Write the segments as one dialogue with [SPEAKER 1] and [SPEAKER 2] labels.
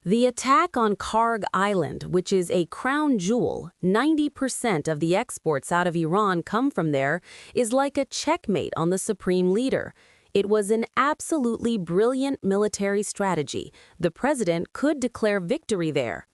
[SPEAKER 1] The attack on Kharg Island, which is a crown jewel, 90% of the exports out of Iran come from there, is like a checkmate on the supreme leader. It was an absolutely brilliant military strategy. The president could declare victory there.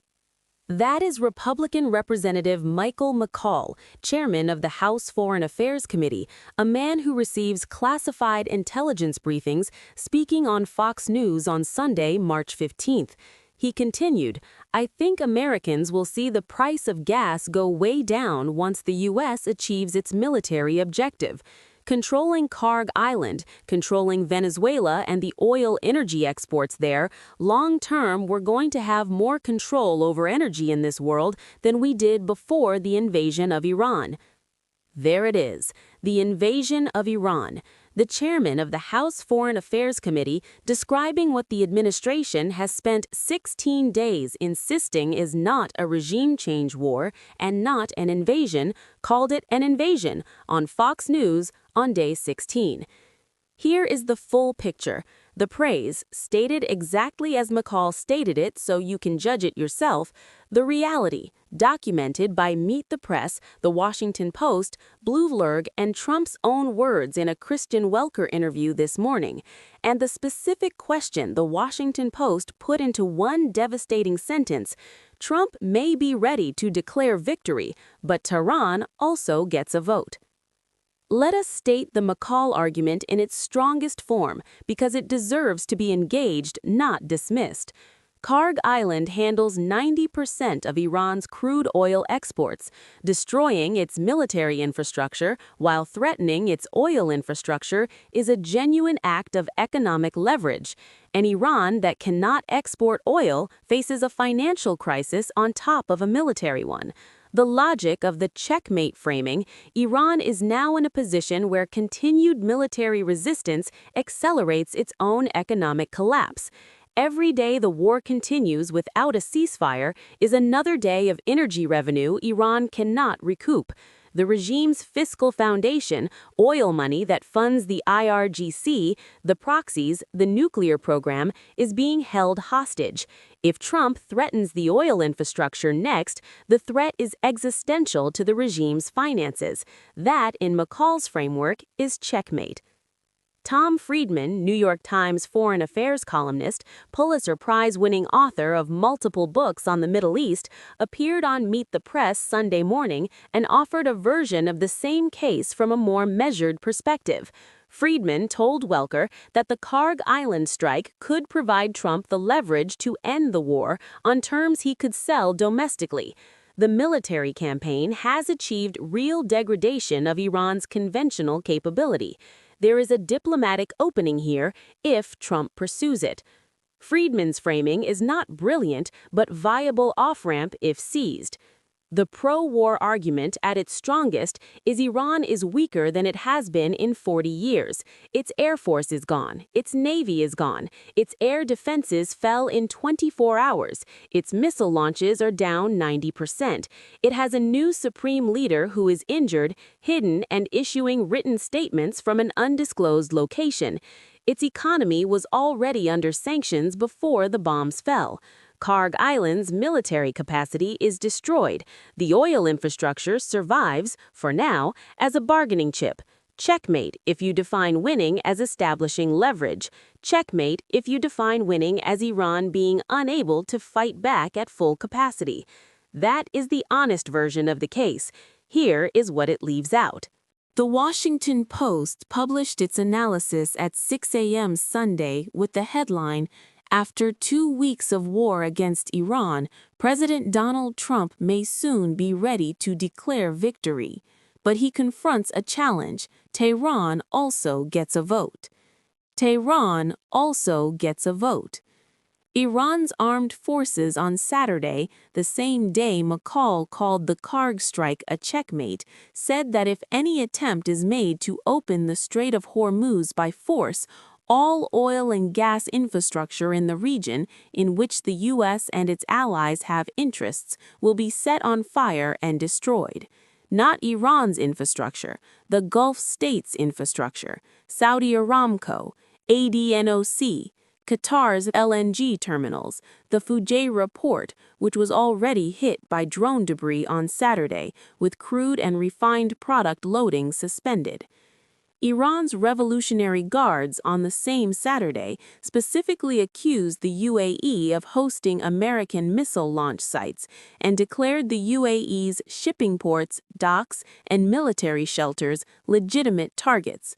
[SPEAKER 1] That is Republican Representative Michael McCaul, chairman of the House Foreign Affairs Committee, a man who receives classified intelligence briefings, speaking on Fox News on Sunday, March 15th. He continued, "I think Americans will see the price of gas go way down once the U.S. achieves its military objective. Controlling Kharg Island, controlling Venezuela and the oil energy exports there, long-term we're going to have more control over energy in this world than we did before the invasion of Iran." There it is, the invasion of Iran. The chairman of the House Foreign Affairs Committee, describing what the administration has spent 16 days insisting is not a regime change war and not an invasion, called it an invasion on Fox News on day 16. Here is the full picture. The praise, stated exactly as McCaul stated it so you can judge it yourself. The reality, documented by Meet the Press, The Washington Post, Bloomberg, and Trump's own words in a Christian Welker interview this morning. And the specific question The Washington Post put into one devastating sentence: Trump may be ready to declare victory, but Tehran also gets a vote. Let us state the McCaul argument in its strongest form, because it deserves to be engaged, not dismissed. Kharg Island handles 90% of Iran's crude oil exports, destroying its military infrastructure while threatening its oil infrastructure is a genuine act of economic leverage. An Iran that cannot export oil faces a financial crisis on top of a military one. The logic of the checkmate framing, Iran is now in a position where continued military resistance accelerates its own economic collapse. Every day the war continues without a ceasefire is another day of energy revenue Iran cannot recoup. The regime's fiscal foundation, oil money that funds the IRGC, the proxies, the nuclear program, is being held hostage. If Trump threatens the oil infrastructure next, the threat is existential to the regime's finances. That, in McCaul's framework, is checkmate. Tom Friedman, New York Times foreign affairs columnist, Pulitzer Prize-winning author of multiple books on the Middle East, appeared on Meet the Press Sunday morning and offered a version of the same case from a more measured perspective. Friedman told Welker that the Kharg Island strike could provide Trump the leverage to end the war on terms he could sell domestically. The military campaign has achieved real degradation of Iran's conventional capability. There is a diplomatic opening here if Trump pursues it. Friedman's framing is not brilliant, but viable off-ramp if seized. The pro-war argument at its strongest is Iran is weaker than it has been in 40 years. Its air force is gone. Its navy is gone. Its air defenses fell in 24 hours. Its missile launches are down 90%. It has a new supreme leader who is injured, hidden, and issuing written statements from an undisclosed location. Its economy was already under sanctions before the bombs fell. Kharg Island's military capacity is destroyed. The oil infrastructure survives, for now, as a bargaining chip. Checkmate if you define winning as establishing leverage. Checkmate if you define winning as Iran being unable to fight back at full capacity. That is the honest version of the case. Here is what it leaves out. The Washington Post published its analysis at 6 a.m. Sunday with the headline, "After 2 weeks of war against Iran, President Donald Trump may soon be ready to declare victory. But he confronts a challenge. Tehran also gets a vote." Tehran also gets a vote. Iran's armed forces on Saturday, the same day McCaul called the Kharg strike a checkmate, said that if any attempt is made to open the Strait of Hormuz by force, all oil and gas infrastructure in the region, in which the U.S. and its allies have interests, will be set on fire and destroyed. Not Iran's infrastructure, the Gulf states' infrastructure, Saudi Aramco, ADNOC, Qatar's LNG terminals, the Fujairah port, which was already hit by drone debris on Saturday, with crude and refined product loading suspended. Iran's Revolutionary Guards on the same Saturday specifically accused the UAE of hosting American missile launch sites and declared the UAE's shipping ports, docks, and military shelters legitimate targets.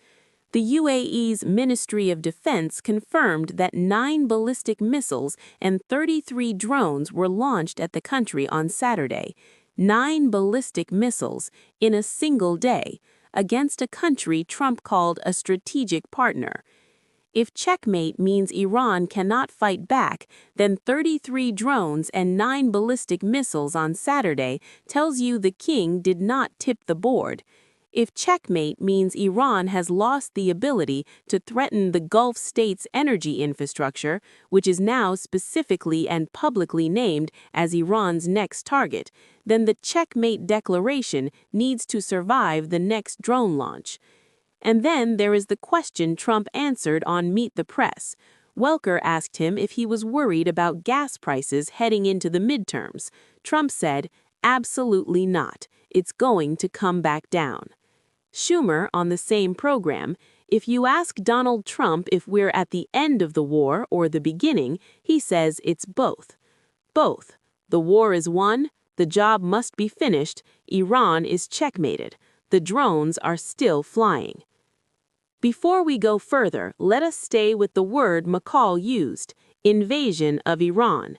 [SPEAKER 1] The UAE's Ministry of Defense confirmed that 9 ballistic missiles and 33 drones were launched at the country on Saturday. 9 ballistic missiles in a single day, against a country Trump called a strategic partner. If checkmate means Iran cannot fight back, then 33 drones and 9 ballistic missiles on Saturday tells you the king did not tip the board. If checkmate means Iran has lost the ability to threaten the Gulf states' energy infrastructure, which is now specifically and publicly named as Iran's next target, then the checkmate declaration needs to survive the next drone launch. And then there is the question Trump answered on Meet the Press. Welker asked him if he was worried about gas prices heading into the midterms. Trump said, "Absolutely not. It's going to come back down." Schumer, on the same program, if you ask Donald Trump if we're at the end of the war or the beginning, he says it's both. Both. The war is won, the job must be finished, Iran is checkmated, the drones are still flying. Before we go further, let us stay with the word McCall used, invasion of Iran.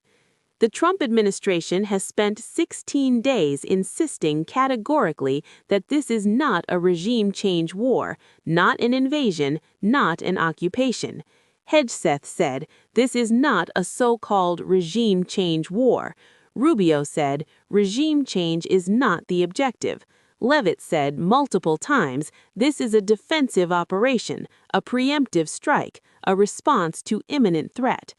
[SPEAKER 1] The Trump administration has spent 16 days insisting categorically that this is not a regime change war, not an invasion, not an occupation. Hegseth said, this is not a so-called regime change war. Rubio said, regime change is not the objective. Leavitt said multiple times, this is a defensive operation, a preemptive strike, a response to imminent threat.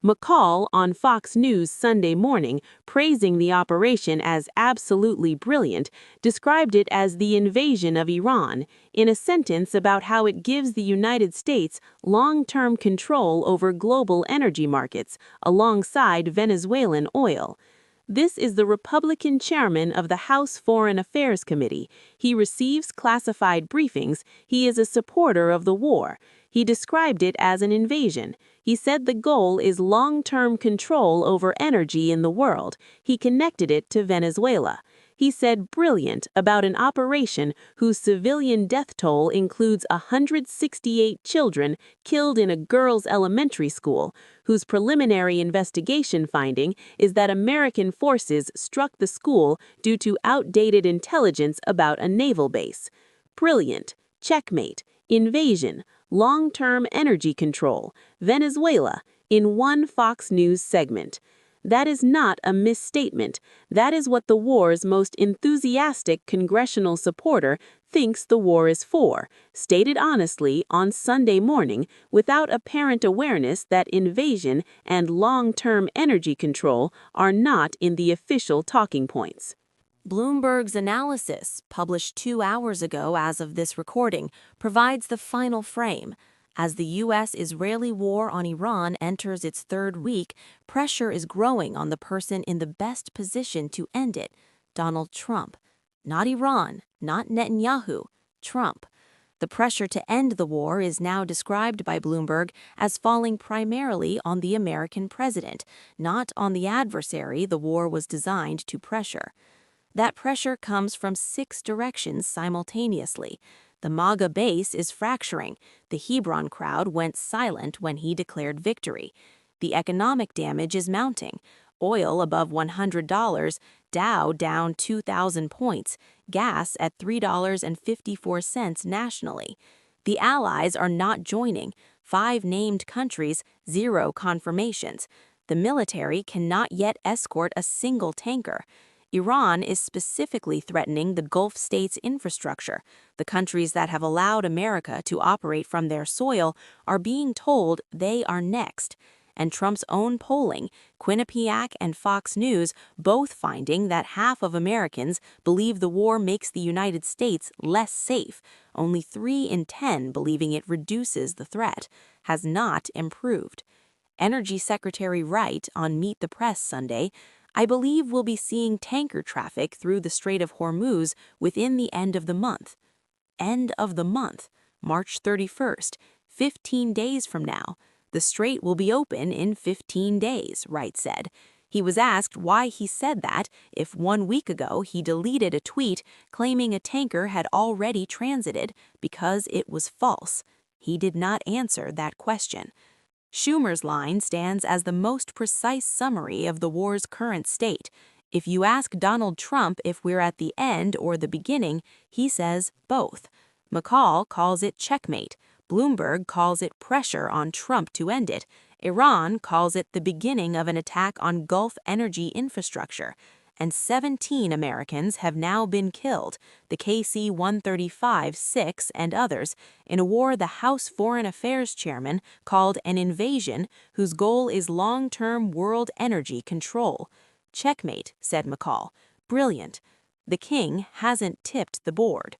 [SPEAKER 1] McCall on Fox News Sunday morning, praising the operation as absolutely brilliant, described it as the invasion of Iran, in a sentence about how it gives the United States long-term control over global energy markets, alongside Venezuelan oil. This is the Republican chairman of the House Foreign Affairs Committee. He receives classified briefings. He is a supporter of the war. He described it as an invasion. He said the goal is long-term control over energy in the world. He connected it to Venezuela. He said brilliant about an operation whose civilian death toll includes 168 children killed in a girls' elementary school, whose preliminary investigation finding is that American forces struck the school due to outdated intelligence about a naval base. Brilliant, checkmate, invasion, long-term energy control, Venezuela, in one Fox News segment. That is not a misstatement. That is what the war's most enthusiastic congressional supporter thinks the war is for, stated honestly on Sunday morning without apparent awareness that invasion and long-term energy control are not in the official talking points. Bloomberg's analysis, published 2 hours ago as of this recording, provides the final frame. As the U.S.-Israeli war on Iran enters its 3rd week, pressure is growing on the person in the best position to end it, Donald Trump. Not Iran, not Netanyahu, Trump. The pressure to end the war is now described by Bloomberg as falling primarily on the American president, not on the adversary the war was designed to pressure. That pressure comes from 6 directions simultaneously. The MAGA base is fracturing. The Hebron crowd went silent when he declared victory. The economic damage is mounting. Oil above $100, Dow down 2,000 points, gas at $3.54 nationally. The allies are not joining. 5 named countries, 0 confirmations. The military cannot yet escort a single tanker. Iran is specifically threatening the Gulf states' infrastructure. The countries that have allowed America to operate from their soil are being told they are next. And Trump's own polling, Quinnipiac and Fox News, both finding that half of Americans believe the war makes the United States less safe, only 3 in 10 believing it reduces the threat, has not improved. Energy Secretary Wright on Meet the Press Sunday, "I believe we'll be seeing tanker traffic through the Strait of Hormuz within the end of the month." End of the month, March 31st, 15 days from now. The strait will be open in 15 days, Wright said. He was asked why he said that if 1 week ago he deleted a tweet claiming a tanker had already transited because it was false. He did not answer that question. Schumer's line stands as the most precise summary of the war's current state. If you ask Donald Trump if we're at the end or the beginning, he says both. McCall calls it checkmate. Bloomberg calls it pressure on Trump to end it. Iran calls it the beginning of an attack on Gulf energy infrastructure. And 17 Americans have now been killed, the KC-135-6 and others, in a war the House Foreign Affairs chairman called an invasion whose goal is long-term world energy control. Checkmate, said McCall. Brilliant. The king hasn't tipped the board.